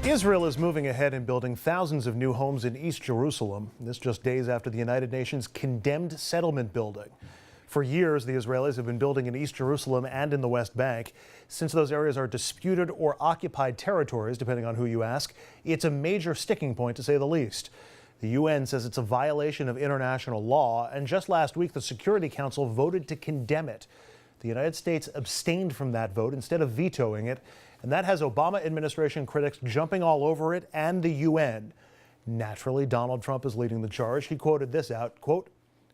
Israel is moving ahead in building thousands of new homes in East Jerusalem. This just days after the United Nations condemned settlement building. For years, the Israelis have been building in East Jerusalem and in the West Bank. Since those areas are disputed or occupied territories, depending on who you ask, it's a major sticking point, to say the least. The UN says it's a violation of international law, and just last week, the Security Council voted to condemn it. The United States abstained from that vote instead of vetoing it, and that has Obama administration critics jumping all over it and the UN. Naturally, Donald Trump is leading the charge. He quoted this out, quote,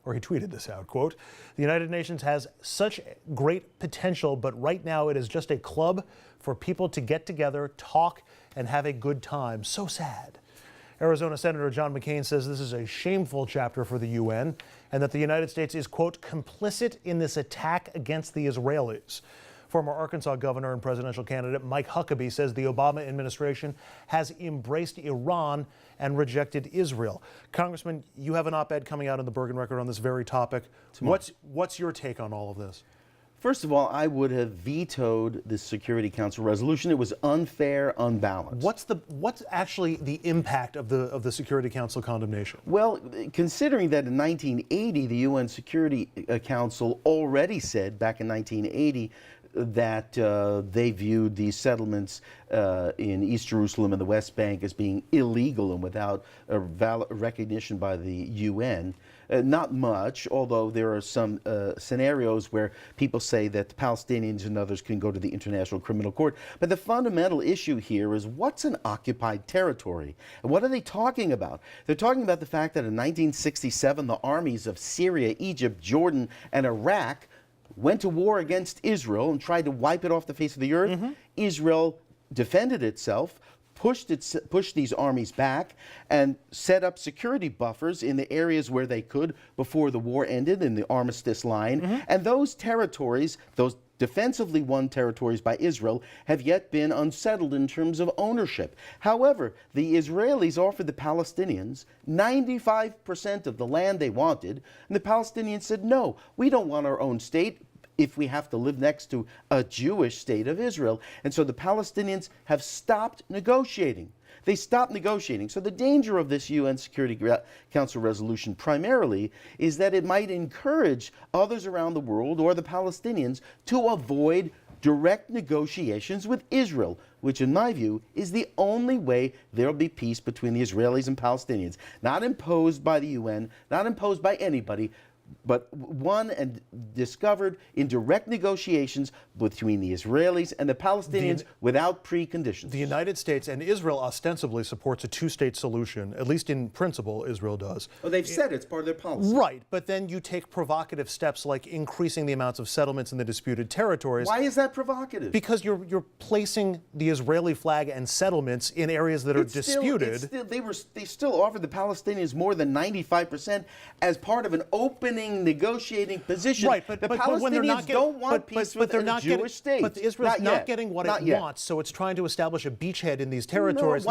or he tweeted this out, quote, "The United Nations has such great potential, but right now it is just a club for people to get together, talk, and have a good time. So sad." Arizona Senator John McCain says this is a shameful chapter for the UN and that the United States is, quote, complicit in this attack against the Israelis. Former Arkansas governor and presidential candidate Mike Huckabee says the Obama administration has embraced Iran and rejected Israel. Congressman, you have an op-ed coming out in the Bergen Record on this very topic. What's your take on all of this? First of all, I would have vetoed the Security Council resolution. It was unfair, unbalanced. What's actually the impact of the Security Council condemnation? Well, considering that in 1980, the UN Security Council already said back in 1980 that they viewed these settlements in East Jerusalem and the West Bank as being illegal and without a valid recognition by the UN. Not much, although there are some scenarios where people say that the Palestinians and others can go to the International Criminal Court. But the fundamental issue here is, what's an occupied territory? And what are they talking about? They're talking about the fact that in 1967, the armies of Syria, Egypt, Jordan, and Iraq went to war against Israel and tried to wipe it off the face of the earth. Israel defended itself, pushed these armies back, and set up security buffers in the areas where they could before the war ended in the armistice line. And those territories, those defensively won territories by Israel, have yet been unsettled in terms of ownership. However, the Israelis offered the Palestinians 95% of the land they wanted, and the Palestinians said, no, we don't want our own state if we have to live next to a Jewish state of Israel. And so the Palestinians have stopped negotiating. They stopped negotiating. So the danger of this UN Security Council resolution primarily is that it might encourage others around the world or the Palestinians to avoid direct negotiations with Israel, which in my view is the only way there will be peace between the Israelis and Palestinians. Not imposed by the UN, not imposed by anybody, but won and discovered in direct negotiations between the Israelis and the Palestinians without preconditions. The United States and Israel ostensibly supports a two-state solution, at least in principle, Israel does. Well, they've said it's part of their policy. Right, but then you take provocative steps like increasing the amounts of settlements in the disputed territories. Why is that provocative? Because you're placing the Israeli flag and settlements in areas that are disputed. They still offered the Palestinians more than 95% as part of an opening negotiating position. Right, but the Palestinians when they're not don't want peace with a Jewish state. But Israel's not getting what it wants, so it's trying to establish a beachhead in these territories.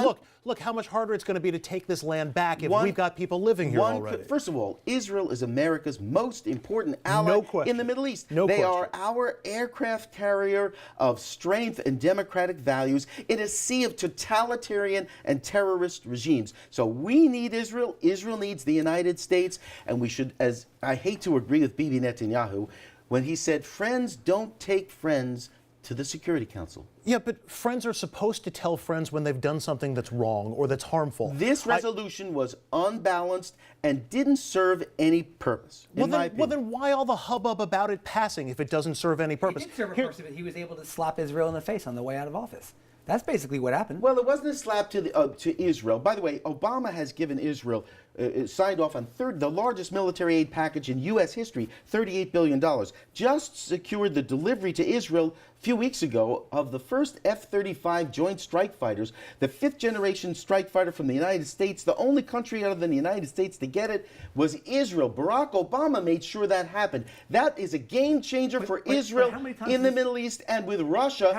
Look how much harder it's going to be to take this land back if we've got people living here already. First of all, Israel is America's most important ally in the Middle East. They are our aircraft carrier of strength and democratic values in a sea of totalitarian and terrorist regimes. So we need Israel. Israel needs the United States, and we should, as I hate to agree with Bibi Netanyahu when he said, friends don't take friends to the Security Council. Yeah, but friends are supposed to tell friends when they've done something that's wrong or that's harmful. This resolution was unbalanced and didn't serve any purpose. Well, then why all the hubbub about it passing if it doesn't serve any purpose? It did serve a purpose, but he was able to slap Israel in the face on the way out of office. That's basically what happened. Well, it wasn't a slap to Israel. By the way, Obama has given Israel, signed off on the largest military aid package in U.S. history, $38 billion. Just secured the delivery to Israel a few weeks ago of the first F-35 Joint Strike Fighters, the fifth-generation strike fighter from the United States. The only country other than the United States to get it was Israel. Barack Obama made sure that happened. That is a game changer for Israel in the Middle East and with Russia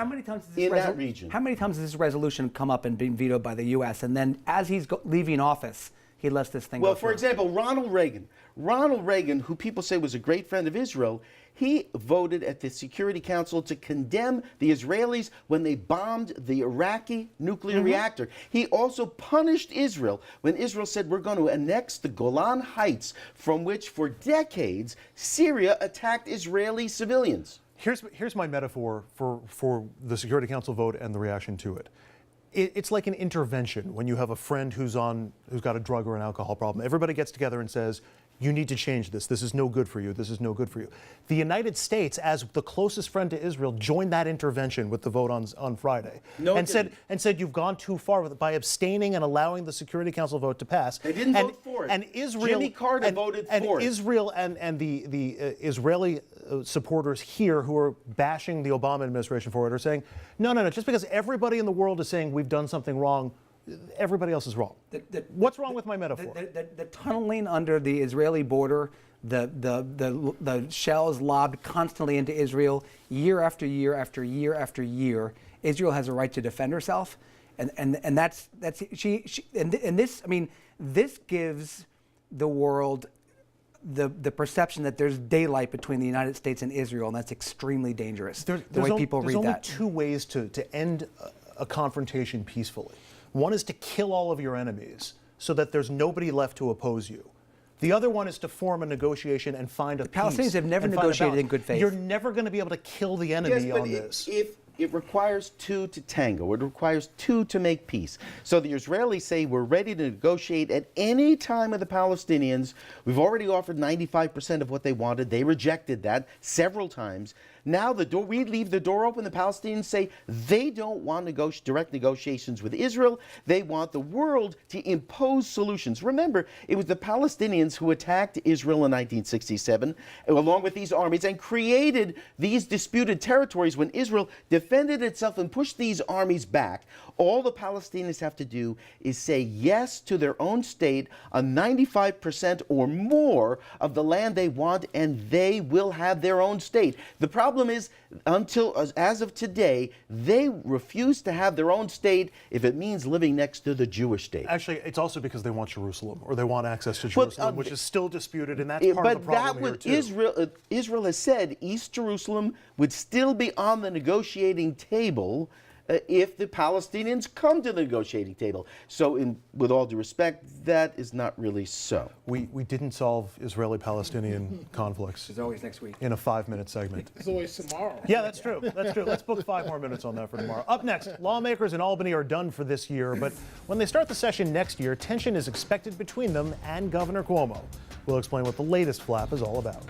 in that region. How many times has this resolution come up and been vetoed by the U.S., and then as he's leaving office, he lets this thing go through? Well, for example, Ronald Reagan, who people say was a great friend of Israel, He voted at the Security Council to condemn the Israelis when they bombed the Iraqi nuclear reactor. He also punished Israel when Israel said, we're going to annex the Golan Heights, from which for decades Syria attacked Israeli civilians. Here's my metaphor for the Security Council vote and the reaction to it. It's like an intervention when you have a friend who's got a drug or an alcohol problem. Everybody gets together and says, you need to change this. This is no good for you. This is no good for you. The United States, as the closest friend to Israel, joined that intervention with the vote on Friday, and said you've gone too far with it by abstaining and allowing the Security Council vote to pass. They didn't vote for it. And Israel, Jimmy Carter voted for it. And Israel and the Israeli supporters here who are bashing the Obama administration for it are saying, no. Just because everybody in the world is saying we've done something wrong, everybody else is wrong. What's wrong with my metaphor? The tunneling under the Israeli border, the shells lobbed constantly into Israel year after year after year after year. Israel has a right to defend herself, and that's she and this. I mean, this gives the world the perception that there's daylight between the United States and Israel, and that's extremely dangerous. The way people read that. There's only two ways to end a confrontation peacefully. One is to kill all of your enemies so that there's nobody left to oppose you. The other one is to form a negotiation and find a peace. The Palestinians have never negotiated in good faith. You're never going to be able to kill the enemy on this. It requires two to tango. It requires two to make peace. So the Israelis say we're ready to negotiate at any time with the Palestinians. We've already offered 95% of what they wanted. They rejected that several times. Now we leave the door open. The Palestinians say they don't want direct negotiations with Israel. They want the world to impose solutions. Remember, it was the Palestinians who attacked Israel in 1967, along with these armies, and created these disputed territories when Israel defended itself and pushed these armies back. All the Palestinians have to do is say yes to their own state on 95% or more of the land they want, and they will have their own state. The problem is, as of today, they refuse to have their own state if it means living next to the Jewish state. Actually, it's also because they want Jerusalem, or they want access to Jerusalem, which is still disputed, and that's part of the problem here too. Israel has said East Jerusalem would still be on the negotiating table if the Palestinians come to the negotiating table. So with all due respect, that is not really so. We didn't solve Israeli-Palestinian conflicts. There's always next week. In a 5-minute segment. There's always tomorrow. Yeah, that's true. That's true. Let's book 5 more minutes on that for tomorrow. Up next, lawmakers in Albany are done for this year, but when they start the session next year, tension is expected between them and Governor Cuomo. We'll explain what the latest flap is all about.